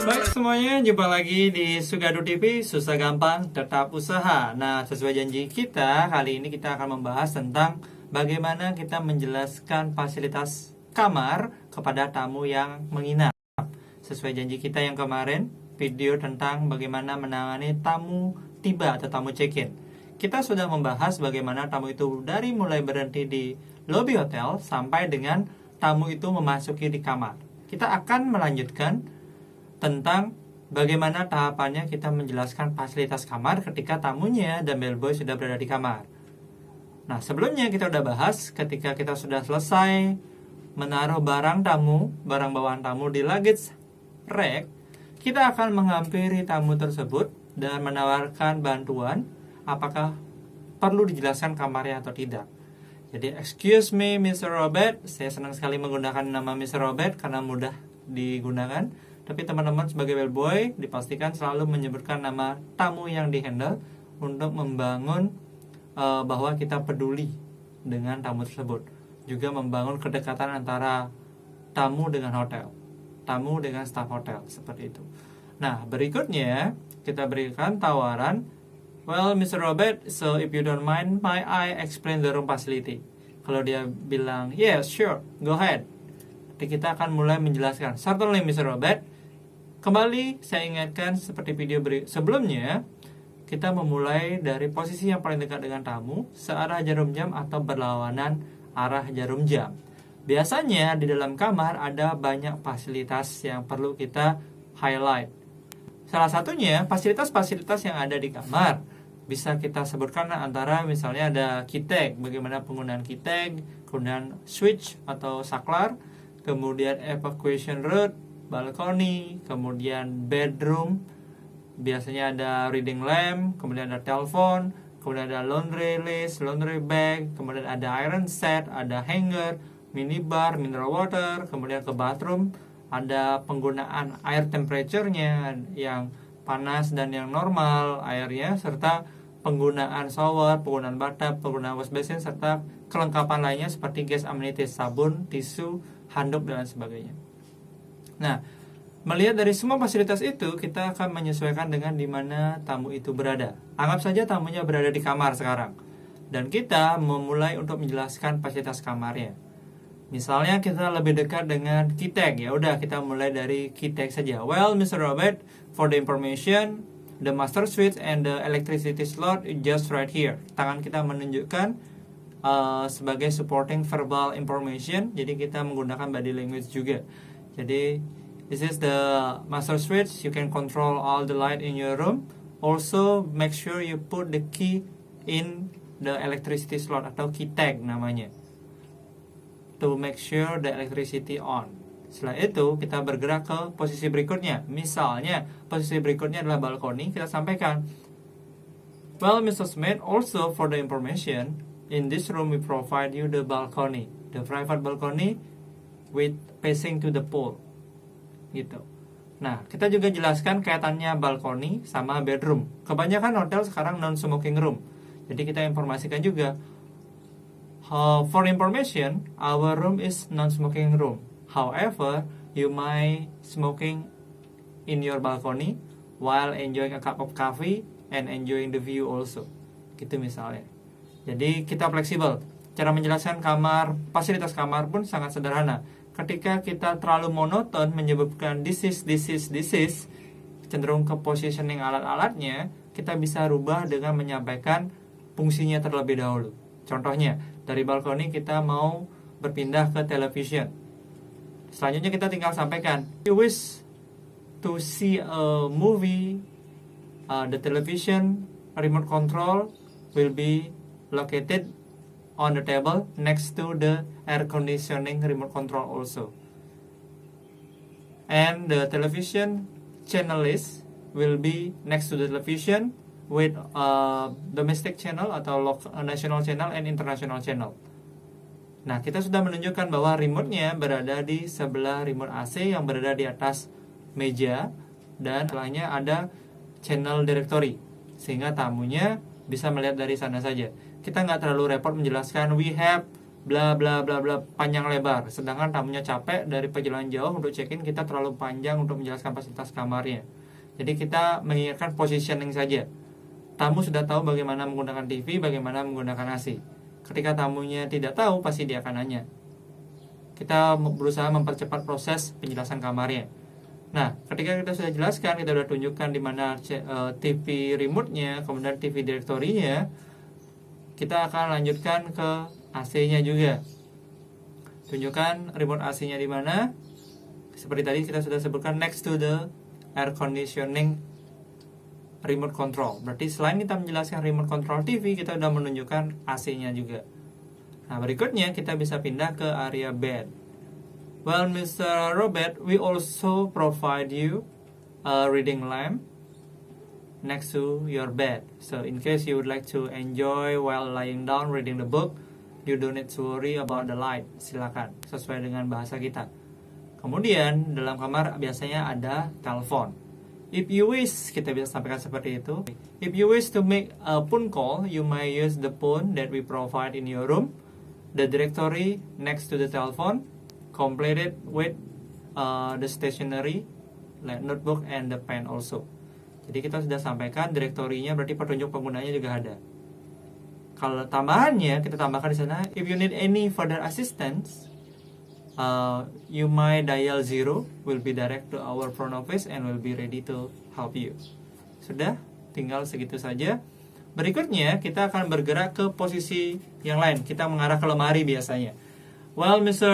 Baik semuanya, jumpa lagi di Sugadu TV, susah gampang, tetap usaha. Nah, sesuai janji kita, kali ini kita akan membahas tentang bagaimana kita menjelaskan fasilitas kamar kepada tamu yang menginap. Sesuai janji kita yang kemarin, video tentang bagaimana menangani tamu tiba atau tamu check-in. Kita sudah membahas bagaimana tamu itu dari mulai berhenti di lobi hotel sampai dengan tamu itu memasuki di kamar. Kita akan melanjutkan tentang bagaimana tahapannya kita menjelaskan fasilitas kamar ketika tamunya dan bellboy sudah berada di kamar. Nah, sebelumnya kita sudah bahas ketika kita sudah selesai menaruh barang tamu, barang bawaan tamu di luggage rack, kita akan menghampiri tamu tersebut dan menawarkan bantuan apakah perlu dijelaskan kamarnya atau tidak. Jadi, excuse me Mr. Robert, saya senang sekali menggunakan nama Mr. Robert karena mudah digunakan. Tapi teman-teman sebagai bellboy dipastikan selalu menyebutkan nama tamu yang dihandle untuk membangun bahwa kita peduli dengan tamu tersebut. Juga membangun kedekatan antara tamu dengan hotel, tamu dengan staf hotel, seperti itu. Nah, berikutnya kita berikan tawaran, well Mr. Robert, so if you don't mind, may I explain the room facility? Kalau dia bilang, yes, sure, go ahead. Jadi kita akan mulai menjelaskan, certainly Mr. Robert. Kembali saya ingatkan seperti video sebelumnya, kita memulai dari posisi yang paling dekat dengan tamu, searah jarum jam atau berlawanan arah jarum jam. Biasanya di dalam kamar ada banyak fasilitas yang perlu kita highlight. Salah satunya fasilitas-fasilitas yang ada di kamar. Bisa kita sebutkan antara misalnya ada key tag, bagaimana penggunaan key tag, kemudian switch atau saklar, kemudian evacuation route, balkoni, kemudian bedroom, biasanya ada reading lamp, kemudian ada telepon, kemudian ada laundry list, laundry bag, kemudian ada iron set, ada hanger, minibar, mineral water, kemudian ke bathroom, ada penggunaan air temperature-nya yang panas dan yang normal airnya, serta penggunaan shower, penggunaan bathtub, penggunaan wash basin, serta kelengkapan lainnya seperti guest amenities, sabun, tisu, handuk, dan sebagainya. Nah, melihat dari semua fasilitas itu, kita akan menyesuaikan dengan di mana tamu itu berada. Anggap saja tamunya berada di kamar sekarang, dan kita memulai untuk menjelaskan fasilitas kamarnya. Misalnya kita lebih dekat dengan key tag, ya udah kita mulai dari key tag saja. Well, Mr. Robert, for the information, the master switch and the electricity slot is just right here. Tangan kita menunjukkan sebagai supporting verbal information, jadi kita menggunakan body language juga. Jadi, this is the master switch. You can control all the light in your room. Also, make sure you put the key in the electricity slot atau key tag namanya, to make sure the electricity on. Setelah itu, kita bergerak ke posisi berikutnya. Misalnya, posisi berikutnya adalah balkoni. Kita sampaikan, well, Mr. Smith, also for the information, in this room we provide you the balcony, the private balcony with facing to the pool, gitu. Nah, kita juga jelaskan kaitannya balkoni sama bedroom. Kebanyakan hotel sekarang non-smoking room. Jadi kita informasikan juga, for information, our room is non-smoking room. However, you may smoking in your balcony while enjoying a cup of coffee and enjoying the view also. Gitu misalnya. Jadi kita fleksibel. Cara menjelaskan kamar, fasilitas kamar pun sangat sederhana. Ketika kita terlalu monoton menyebutkan this is, cenderung ke positioning alat-alatnya, kita bisa rubah dengan menyampaikan fungsinya terlebih dahulu. Contohnya, dari balkoni kita mau berpindah ke television. Selanjutnya kita tinggal sampaikan, you wish to see a movie, the television remote control will be located on the table next to the air conditioning remote control also. And the television channel list will be next to the television with domestic channel atau national channel and international channel. Nah, kita sudah menunjukkan bahwa remote-nya berada di sebelah remote AC yang berada di atas meja, dan setelahnya ada channel directory sehingga tamunya bisa melihat dari sana saja. Kita nggak terlalu repot menjelaskan we have bla bla bla bla panjang lebar. Sedangkan tamunya capek dari perjalanan jauh untuk check-in, kita terlalu panjang untuk menjelaskan fasilitas kamarnya. Jadi kita mengingatkan positioning saja. Tamu sudah tahu bagaimana menggunakan TV, bagaimana menggunakan AC. Ketika tamunya tidak tahu, pasti dia akan nanya. Kita berusaha mempercepat proses penjelasan kamarnya. Nah, ketika kita sudah jelaskan, kita sudah tunjukkan di mana TV remote-nya, kemudian TV directory-nya, kita akan lanjutkan ke AC-nya juga. Tunjukkan remote AC-nya di mana. Seperti tadi kita sudah sebutkan, next to the air conditioning remote control. Berarti selain kita menjelaskan remote control TV, kita sudah menunjukkan AC-nya juga. Nah, berikutnya kita bisa pindah ke area bed. Well, Mr. Robert, we also provide you a reading lamp next to your bed. So in case you would like to enjoy while lying down reading the book, you don't need to worry about the light. Silakan, sesuai dengan bahasa kita. Kemudian dalam kamar biasanya ada telepon. If you wish, kita bisa sampaikan seperti itu. If you wish to make a phone call, you may use the phone that we provide in your room. The directory next to the telephone, completed with the stationery, like notebook and the pen also. Jadi kita sudah sampaikan direktorinya, berarti petunjuk penggunanya juga ada. Kalau tambahannya, kita tambahkan di sana. If you need any further assistance, you may dial 0, will be direct to our front office and will be ready to help you. Sudah, tinggal segitu saja. Berikutnya kita akan bergerak ke posisi yang lain. Kita mengarah ke lemari biasanya. Well, Mr.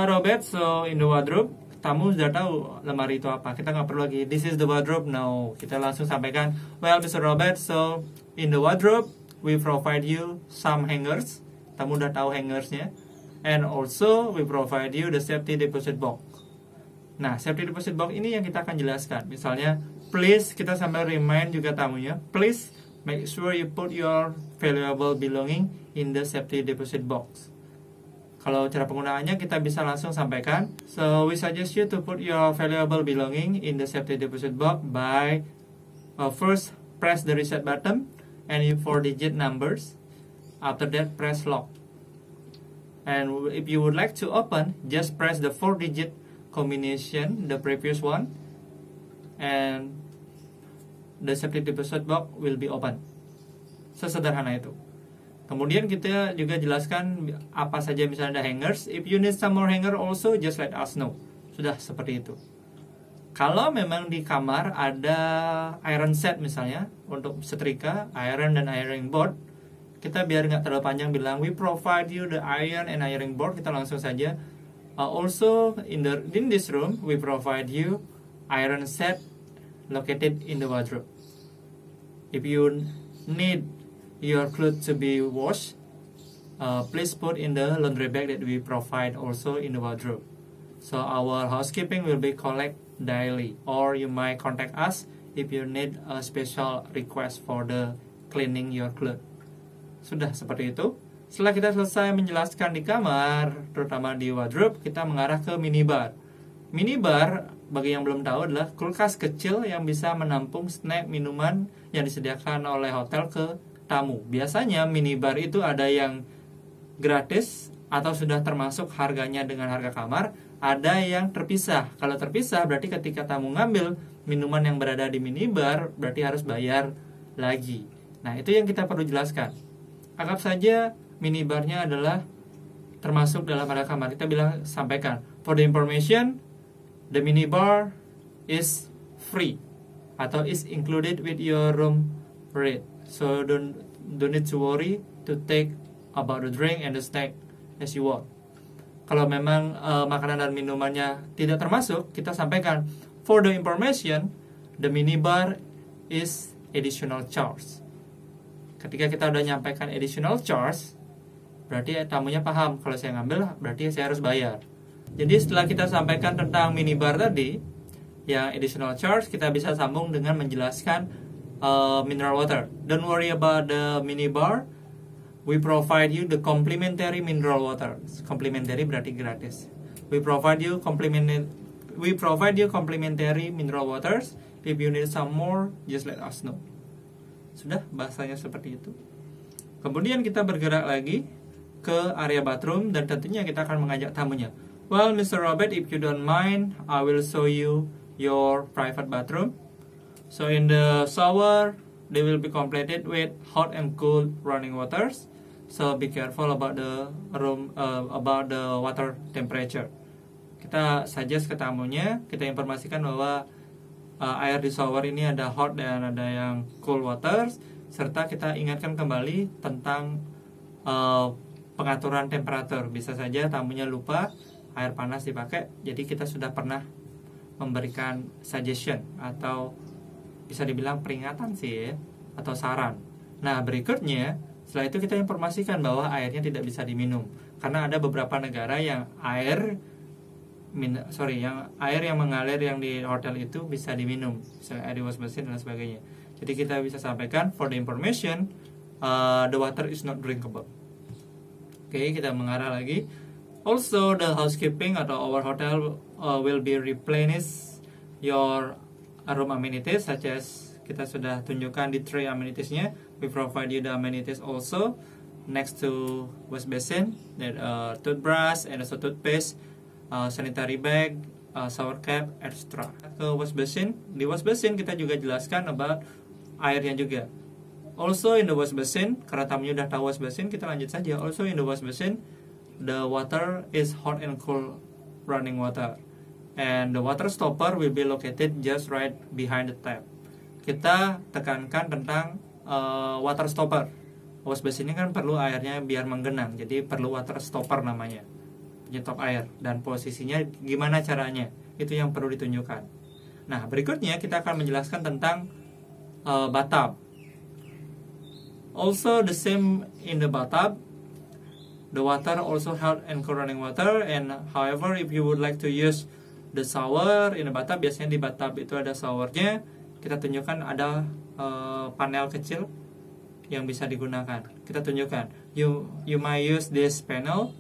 Robert, so in the wardrobe, tamu sudah tahu lemari itu apa. Kita nggak perlu lagi, this is the wardrobe. No, kita langsung sampaikan, well, Mr. Robert, so in the wardrobe, we provide you some hangers. Tamu udah tahu hangersnya. And also, we provide you the safety deposit box. Nah, safety deposit box ini yang kita akan jelaskan. Misalnya, please, kita sambil remind juga tamunya, please make sure you put your valuable belonging in the safety deposit box. Kalau cara penggunaannya kita bisa langsung sampaikan. So we suggest you to put your valuable belonging in the safety deposit box by first press the reset button and 4-digit numbers. After that press lock. And if you would like to open, just press the 4-digit combination, the previous one, and the safety deposit box will be open. Sesederhana itu. Kemudian kita juga jelaskan apa saja misalnya ada hangers. If you need some more hanger also, just let us know. Sudah seperti itu. Kalau memang di kamar ada iron set misalnya untuk setrika, iron dan ironing board, kita biar nggak terlalu panjang bilang we provide you the iron and ironing board, kita langsung saja. Also in this room we provide you iron set located in the wardrobe. If you need your clothes to be washed, please put in the laundry bag that we provide also in the wardrobe. So our housekeeping will be collect daily, or you might contact us if you need a special request for the cleaning your clothes. Sudah seperti itu. Setelah kita selesai menjelaskan di kamar, terutama di wardrobe, kita mengarah ke minibar. Minibar, bagi yang belum tahu, adalah kulkas kecil yang bisa menampung snack minuman yang disediakan oleh hotel ke tamu. Biasanya minibar itu ada yang gratis atau sudah termasuk harganya dengan harga kamar, ada yang terpisah. Kalau terpisah berarti ketika tamu ngambil minuman yang berada di minibar, berarti harus bayar lagi. Nah, itu yang kita perlu jelaskan. Anggap saja minibarnya adalah termasuk dalam harga kamar. Kita bilang, sampaikan, for the information, the minibar is free atau is included with your room rate. So don't need to worry to take about the drink and the snack as you want. Kalau memang makanan dan minumannya tidak termasuk, kita sampaikan, for the information, the minibar is additional charge. Ketika kita udah nyampaikan additional charge, berarti tamunya paham, kalau saya ngambil berarti saya harus bayar. Jadi setelah kita sampaikan tentang minibar tadi, yang additional charge, kita bisa sambung dengan menjelaskan mineral water. Don't worry about the minibar, we provide you the complimentary mineral water. Complimentary berarti gratis. We provide you complimentary mineral waters. If you need some more, just let us know. Sudah, bahasanya seperti itu. Kemudian kita bergerak lagi ke area bathroom dan tentunya kita akan mengajak tamunya. Well, Mr. Robert, if you don't mind, I will show you your private bathroom. So in the shower, they will be completed with hot and cool running waters. So be careful about the room, about the water temperature. Kita suggest ke tamunya, kita informasikan bahwa air di shower ini ada hot dan ada yang cool waters, serta kita ingatkan kembali tentang pengaturan temperatur. Bisa saja tamunya lupa air panas dipakai, jadi kita sudah pernah memberikan suggestion atau bisa dibilang peringatan sih ya, atau saran. Nah berikutnya, setelah itu kita informasikan bahwa airnya tidak bisa diminum, karena ada beberapa negara yang air yang mengalir yang di hotel itu bisa diminum, misalnya air di wash basin dan sebagainya. Jadi kita bisa sampaikan, for the information, the water is not drinkable. Oke, kita mengarah lagi. Also, the housekeeping atau our hotel will be replenish your room amenities, such as kita sudah tunjukkan di tray amenities-nya. We provide you the amenities also next to wash basin, that toothbrush and also toothpaste, sanitary bag, shower cap, etc. Ke wash basin, di wash basin kita juga jelaskan about airnya juga. Also in the wash basin, karena tamunya udah tahu wash basin, kita lanjut saja. Also in the wash basin, the water is hot and cool running water, and the water stopper will be located just right behind the tap. Kita tekankan tentang water stopper. Wash basin ini kan perlu airnya biar menggenang, jadi perlu water stopper namanya, penyetop air, dan posisinya gimana caranya, itu yang perlu ditunjukkan. Nah berikutnya kita akan menjelaskan tentang bathtub. Also the same in the bathtub, the water also hot and cool running water, and however if you would like to use the shower in the bathtub, biasanya di bathtub itu ada showernya, kita tunjukkan ada panel kecil yang bisa digunakan. Kita tunjukkan, you might use this panel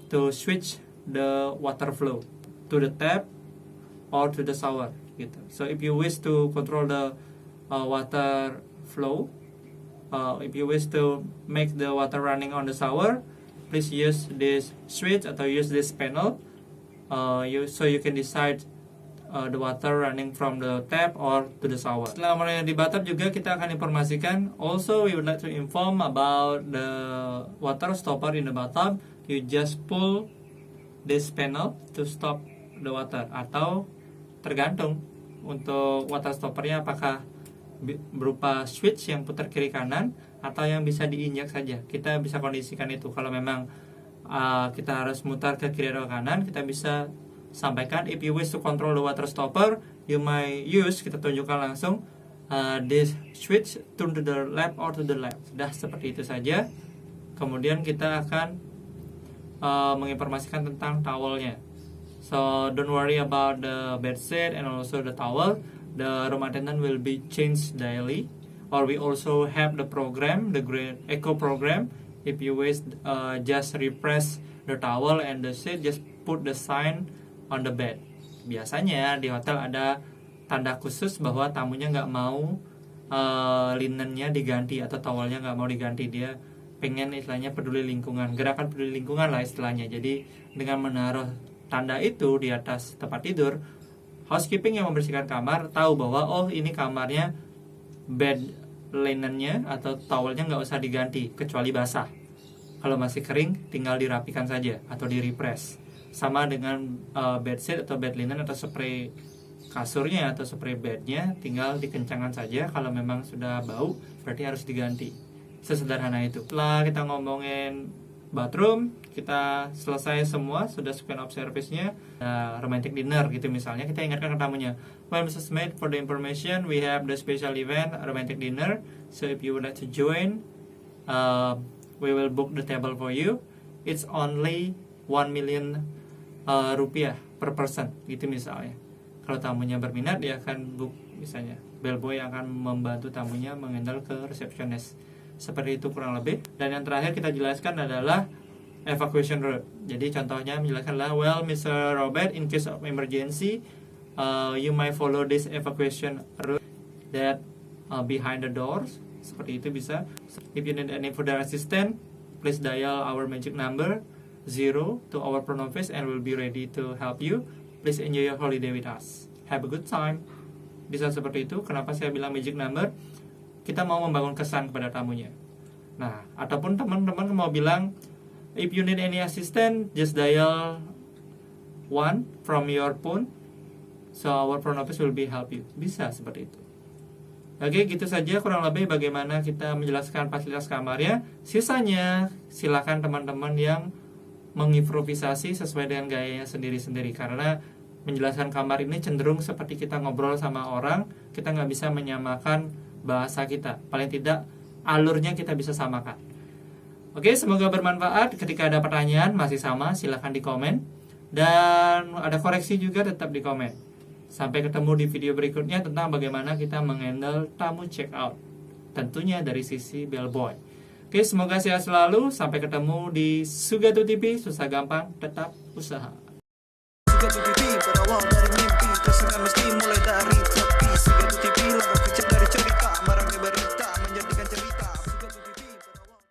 to switch the water flow to the tap or to the shower gitu. So if you wish to control the water flow, if you wish to make the water running on the shower, please use this switch atau use this panel, so you can decide the water running from the tap or to the shower. Setelah mulai di bathtub juga kita akan informasikan. Also we would like to inform about the water stopper in the bathtub. You just pull this panel to stop the water, atau tergantung untuk water stoppernya apakah berupa switch yang putar kiri kanan atau yang bisa diinjak saja. Kita bisa kondisikan itu. Kalau memang kita harus mutar ke kiri atau kanan, kita bisa sampaikan, if you wish to control the water stopper, you might use, kita tunjukkan langsung, this switch turn to the left or to the left. Sudah seperti itu saja. Kemudian kita akan menginformasikan tentang towelnya. So don't worry about the bedsheet and also the towel. The room attendant will be changed daily. Or we also have the program, the Green Eco program. If you wish, just repress the towel and the sheet, just put the sign on the bed. Biasanya di hotel ada tanda khusus bahwa tamunya nggak mau linennya diganti atau towelnya nggak mau diganti. Dia pengen istilahnya peduli lingkungan, gerakan peduli lingkungan lah istilahnya. Jadi dengan menaruh tanda itu di atas tempat tidur, housekeeping yang membersihkan kamar tahu bahwa oh ini kamarnya bed linennya atau towelnya nggak usah diganti kecuali basah. Kalau masih kering tinggal dirapikan saja atau di repress. Sama dengan bedsheet atau bed linen atau spray kasurnya atau spray bednya, tinggal dikencangkan saja. Kalau memang sudah bau berarti harus diganti. Sesederhana itu. Setelah kita ngomongin bathroom, kita selesai semua, sudah span of service-nya, romantic dinner gitu misalnya, kita ingatkan ke tamunya, well Mrs. Smith, for the information, we have the special event romantic dinner, so if you would like to join, we will book the table for you. It's only 1 million rupiah per person gitu misalnya. Kalau tamunya berminat, dia akan book, misalnya bellboy akan membantu tamunya mengendal ke resepsionis. Seperti itu kurang lebih. Dan yang terakhir kita jelaskan adalah evacuation route. Jadi contohnya menjelaskanlah, well Mr. Robert, in case of emergency, you might follow this evacuation route that behind the doors. Seperti itu bisa. If you need any further assistance, please dial our magic number 0 to our front office and we'll be ready to help you. Please enjoy your holiday with us. Have a good time. Bisa seperti itu. Kenapa saya bilang magic number? Kita mau membangun kesan kepada tamunya. Nah, ataupun teman-teman mau bilang, if you need any assistance, just dial 1 from your phone, so our front office will be help you. Bisa seperti itu. Oke, gitu saja kurang lebih bagaimana kita menjelaskan fasilitas kamarnya. Sisanya silakan teman-teman yang mengimprovisasi sesuai dengan gayanya sendiri-sendiri. Karena menjelaskan kamar ini cenderung seperti kita ngobrol sama orang, kita nggak bisa menyamakan bahasa kita. Paling tidak alurnya kita bisa samakan. Oke, semoga bermanfaat. Ketika ada pertanyaan masih sama, silakan di komen. Dan ada koreksi juga tetap di komen. Sampai ketemu di video berikutnya tentang bagaimana kita menghandle tamu check out. Tentunya dari sisi bellboy. Oke, semoga sehat selalu. Sampai ketemu di Sugadu TV. Susah gampang, tetap usaha. Sugadu TV, berawal dari